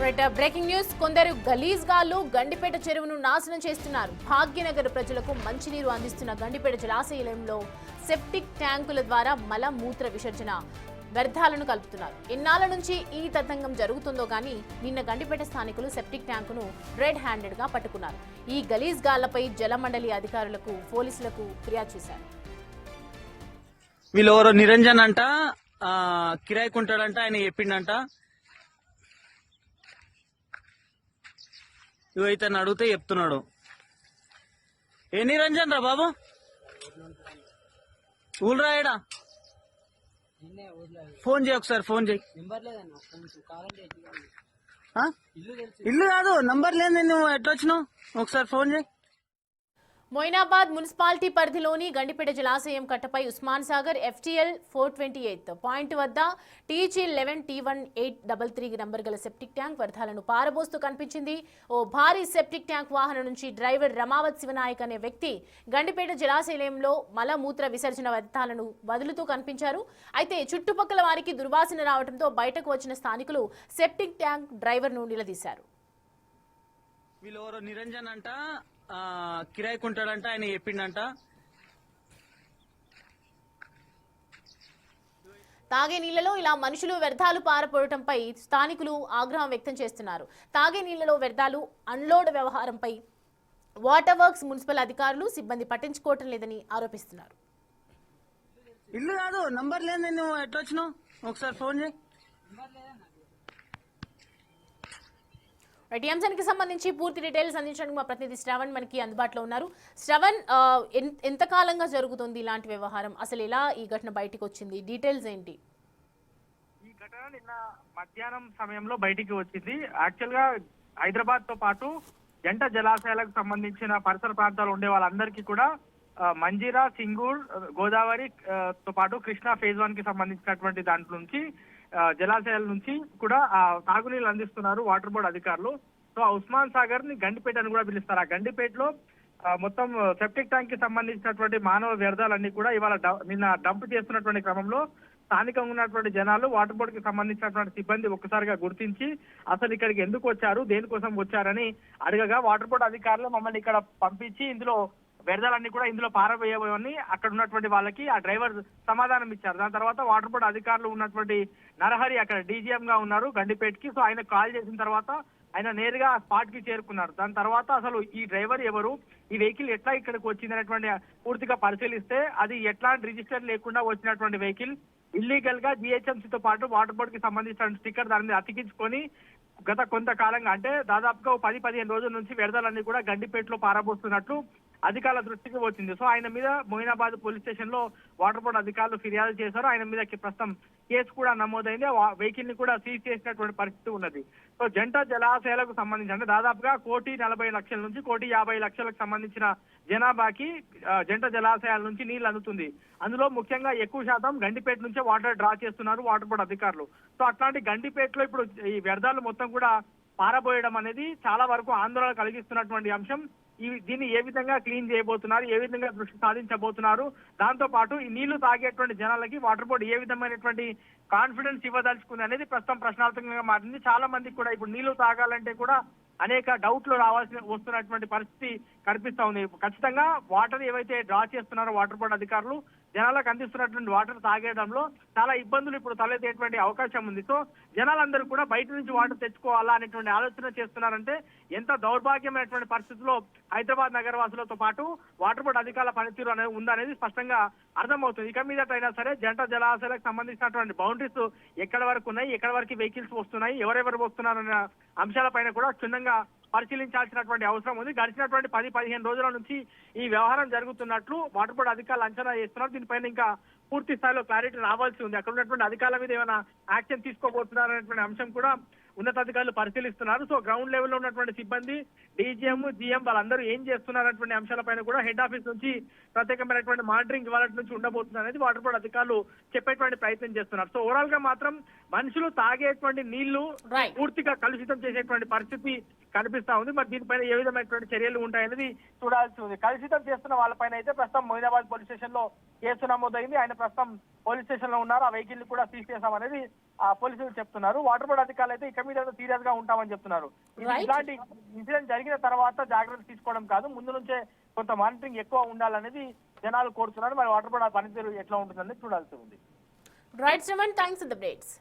Breaking news. కొందరు గలీజ్ గాళ్లు గండిపేట చెరువును నాశనం చేస్తున్నారు. భాగ్యనగర్ ప్రజలకు మంచినీరు అందిస్తున్న గండిపేట జలాశయంలో సెప్టిక్ ట్యాంకుల ద్వారా మల మూత్ర విసర్జన వ్యర్థాలను కలుపుతున్నారు. ఇన్నాళ్ల నుంచి ఈ తతంగం జరుగుతుందో గానీ నిన్న గండిపేట స్థానికులు సెప్టిక్ ట్యాంకును రెడ్ హ్యాండెడ్ గా పట్టుకున్నారు. ఈ గలీజ్ గాళ్లపై జలమండలి అధికారులకు పోలీసులకు ఫిర్యాదు చేశారు. వీళ్ళెవరో నిరంజన్ అంట, కిరాయికుంటాడంట, ఆయన చెప్పిండంట. ఇవైతే అడిగితే చెప్తున్నాడు. ఏ నిరంజన్ రా బాబు, ఊళ్ళరాయడా ఫోన్ చేయి, ఒకసారి ఫోన్ చేయి. ఇల్లు కాదు, నంబర్ లేదు, నువ్వు ఎట్లా వచ్చినావు? ఒకసారి ఫోన్ చేయి. మొయినాబాద్ మున్సిపాలిటీ పరిధిలోని గండిపేట జలాశయం కట్టపై ఉస్మాన్ సాగర్ FTL 428 పాయింట్ వద్ద TG11 T1833 నంబర్ గల సెప్టిక్ ట్యాంక్ వ్యర్థాలను పారబోస్తూ కనిపించింది. ఓ భారీ సెప్టిక్ ట్యాంక్ వాహనం నుంచి డ్రైవర్ రమావత్ శివనాయక్ అనే వ్యక్తి గండిపేట జలాశయంలో మలమూత్ర విసర్జన వ్యర్థాలను వదులుతూ కనిపించారు. అయితే చుట్టుపక్కల వారికి దుర్వాసన రావడంతో బయటకు వచ్చిన స్థానికులు సెప్టిక్ ట్యాంక్ డ్రైవర్ను నిలదీశారు. వీళ్ళెవరో నిరంజన్ అంట, కిరాయికుంటాడంట, ఆయన చెప్పిండంట. తాగే నీళ్లలో ఇలా మనుషులు వ్యర్థాలు పారపోవడంపై స్థానికులు ఆగ్రహం వ్యక్తం చేస్తున్నారు. తాగే నీళ్లలో వ్యర్థాలు అన్లోడ్ వ్యవహారంపై వాటర్ వర్క్స్ మున్సిపల్ అధికారులు సిబ్బంది పట్టించుకోవటం లేదని ఆరోపిస్తున్నారు. ఇల్లు కాదు, నంబర్ లేదు, నువ్వు ఎట్లా వచ్చినావు? ఒకసారి ఫోన్ చేయి. ఈ అంశానికి సంబంధించి పూర్తి డీటెయిల్స్ అందించడానికి మా ప్రతినిధి శ్రవణ్ మనకి అందుబాటులో ఉన్నారు. శ్రవణ్, ఎంతకాలంగా జరుగుతుంది ఇలాంటి వ్యవహారం? అసలు ఎలా ఈ ఘటన బయటికి వచ్చింది? డీటెయిల్స్ ఏంటి? ఈ ఘటన నిన్న మధ్యాహ్నం సమయంలో బయటికి వచ్చింది. యాక్చువల్ గా హైదరాబాద్ తో పాటు జంట జలాశయాలకు సంబంధించిన పరిసర ప్రాంతాలు ఉండే వాళ్ళందరికీ కూడా మంజీరా, సింగూర్, గోదావరి తో పాటు కృష్ణా ఫేజ్ 1 కి సంబంధించినటువంటి దాంట్లో నుంచి జలాశయాల నుంచి కూడా తాగునీళ్ళు అందిస్తున్నారు వాటర్ బోర్డు అధికారులు. సో ఉస్మాన్ సాగర్ ని గండిపేట అని కూడా పిలుస్తారు. ఆ గండిపేటలో మొత్తం సెప్టిక్ ట్యాంక్ కి సంబంధించినటువంటి మానవ వ్యర్థాలన్నీ కూడా ఇవాళ నిన్న డంప్ చేస్తున్నటువంటి క్రమంలో స్థానికంగా ఉన్నటువంటి జనాలు వాటర్ బోర్డు కి సంబంధించినటువంటి సిబ్బంది ఒక్కసారిగా గుర్తించి అసలు ఇక్కడికి ఎందుకు వచ్చారు, దేనికోసం వచ్చారని అడగగా వాటర్ బోర్డు అధికారులు మమ్మల్ని ఇక్కడ పంపించి ఇందులో వ్యర్థాలన్నీ కూడా ఇందులో పారవేయమని అక్కడ ఉన్నటువంటి వాళ్ళకి ఆ డ్రైవర్ సమాధానం ఇచ్చారు. దాని తర్వాత వాటర్ బోర్డు అధికారులు ఉన్నటువంటి నరహరి అక్కడ DGM గా ఉన్నారు గండిపేటకి. సో ఆయన కాల్ చేసిన తర్వాత ఆయన నేరుగా స్పాట్ కి చేరుకున్నారు. దాని తర్వాత అసలు ఈ డ్రైవర్ ఎవరు, ఈ వెహికల్ ఎట్లా ఇక్కడికి వచ్చింది అనేటువంటి పూర్తిగా పరిశీలిస్తే అది ఎట్లాంటి రిజిస్టర్ లేకుండా వచ్చినటువంటి వెహికల్ ఇల్లీగల్ గా GHMC తో పాటు వాటర్ బోర్డు కి సంబంధించిన స్టిక్కర్ దాని మీద అతికించుకొని గత కొంతకాలంగా అంటే దాదాపుగా 10-15 రోజుల నుంచి వ్యర్థాలన్నీ కూడా గండిపేటలో పారబోస్తున్నట్లు అధికారుల దృష్టికి వచ్చింది. సో ఆయన మీద మొయినాబాద్ పోలీస్ స్టేషన్ లో వాటర్ బోర్డు అధికారులు ఫిర్యాదు చేశారు. ఆయన మీద ప్రస్తుతం కేసు కూడా నమోదైంది. వెహికల్ ని కూడా సీజ్ చేసినటువంటి పరిస్థితి ఉన్నది. సో జంట జలాశయాలకు సంబంధించి అంటే దాదాపుగా 1,40,00,000 నుంచి 1,50,00,000లకు సంబంధించిన జనాభాకి జంట జలాశయాల నుంచి నీళ్లు అందుతుంది. అందులో ముఖ్యంగా ఎక్కువ శాతం గండిపేట నుంచే వాటర్ డ్రా చేస్తున్నారు వాటర్ బోర్డు అధికారులు. సో అట్లాంటి గండిపేటలో ఇప్పుడు ఈ వ్యర్థాలు మొత్తం కూడా పారబోయడం అనేది చాలా వరకు ఆందోళన కలిగిస్తున్నటువంటి అంశం. దీన్ని ఏ విధంగా క్లీన్ చేయబోతున్నారు, ఏ విధంగా దృష్టి సాధించబోతున్నారు, దాంతో పాటు ఈ నీళ్లు తాగేటువంటి జనాలకి వాటర్ బోర్డు ఏ విధమైనటువంటి కాన్ఫిడెన్స్ ఇవ్వదలుచుకుంది అనేది ప్రస్తుతం ప్రశ్నార్థకంగా మారింది. చాలా మందికి కూడా ఇప్పుడు నీళ్లు తాగాలంటే కూడా అనేక డౌట్లు వస్తున్నటువంటి పరిస్థితి కనిపిస్తా ఉంది. ఖచ్చితంగా వాటర్ ఏవైతే డ్రా చేస్తున్నారో వాటర్ బోర్డు అధికారులు జనాలకు అందిస్తున్నటువంటి వాటర్ తాగేయడంలో చాలా ఇబ్బందులు ఇప్పుడు తలెత్తేటువంటి అవకాశం ఉంది. సో జనాలందరూ కూడా బయట నుంచి వాటర్ తెచ్చుకోవాలా అనేటువంటి ఆలోచన చేస్తున్నారంటే ఎంత దౌర్భాగ్యమైనటువంటి పరిస్థితుల్లో హైదరాబాద్ నగరవాసులతో పాటు వాటర్ బోర్డు అధికారుల పనితీరు అనేది ఉందనేది స్పష్టంగా అర్థమవుతుంది. ఇక మీదటైనా సరే జంట జలాశయాలకు సంబంధించినటువంటి బౌండరీస్ ఎక్కడ వరకు ఉన్నాయి, ఎక్కడ వరకు వెహికల్స్ వస్తున్నాయి, ఎవరెవరు వస్తున్నారు అనే అంశాలపైన కూడా క్షుణ్ణంగా పరిశీలించాల్సినటువంటి అవసరం ఉంది. గడిచినటువంటి 10-15 రోజుల నుంచి ఈ వ్యవహారం జరుగుతున్నట్లు వాటర్ బోర్డు అధికారులు అంచనా చేస్తున్నారు. దీనిపైన ఇంకా పూర్తి స్థాయిలో క్లారిటీ రావాల్సి ఉంది. అక్కడ ఉన్నటువంటి అధికారుల మీద ఏమైనా యాక్షన్ తీసుకోబోతున్నారు అనేటువంటి అంశం కూడా ఉన్నతాధికారులు పరిశీలిస్తున్నారు. సో గ్రౌండ్ లెవెల్లో ఉన్నటువంటి సిబ్బంది, DGM, GM వాళ్ళందరూ ఏం చేస్తున్నారనేటువంటి అంశాలపైన కూడా హెడ్ ఆఫీస్ నుంచి ప్రత్యేకమైనటువంటి మానిటరింగ్ ఇవాళ నుంచి ఉండబోతుంది అనేది వాటర్ బోర్డు అధికారులు చెప్పేటువంటి ప్రయత్నం చేస్తున్నారు. సో ఓవరాల్ గా మాత్రం మనుషులు తాగేటువంటి నీళ్లు పూర్తిగా కలుషితం చేసేటువంటి పరిస్థితి కనిపిస్తా ఉంది. మరి దీనిపైన ఏ విధమైనటువంటి చర్యలు ఉంటాయనేది చూడాల్సి ఉంది. కలుషితం చేస్తున్న వాళ్ళపైన అయితే ప్రస్తుతం మొయినాబాద్ పోలీస్ స్టేషన్ లో కేసు నమోదైంది. ఆయన ప్రస్తుతం పోలీస్ స్టేషన్ లో ఉన్నారు. ఆ వెహికల్ ని కూడా సీజ్ చేశామనేది పోలీసులు చెప్తున్నారు. వాటర్ బోర్డు అధికారులు అయితే ఇక మీద సీరియస్ గా ఉంటామని చెప్తున్నారు. ఇలాంటి ఇన్సిడెంట్ జరిగిన తర్వాత జాగ్రత్తలు తీసుకోవడం కాదు, ముందు నుంచే కొంత మానిటరింగ్ ఎక్కువ ఉండాలనేది జనాలు కోరుతున్నారు. మరి వాటర్ బోర్డు పనితీరు ఎట్లా ఉంటుందని చూడాల్సి ఉంది. Right Shravan, thanks for the updates.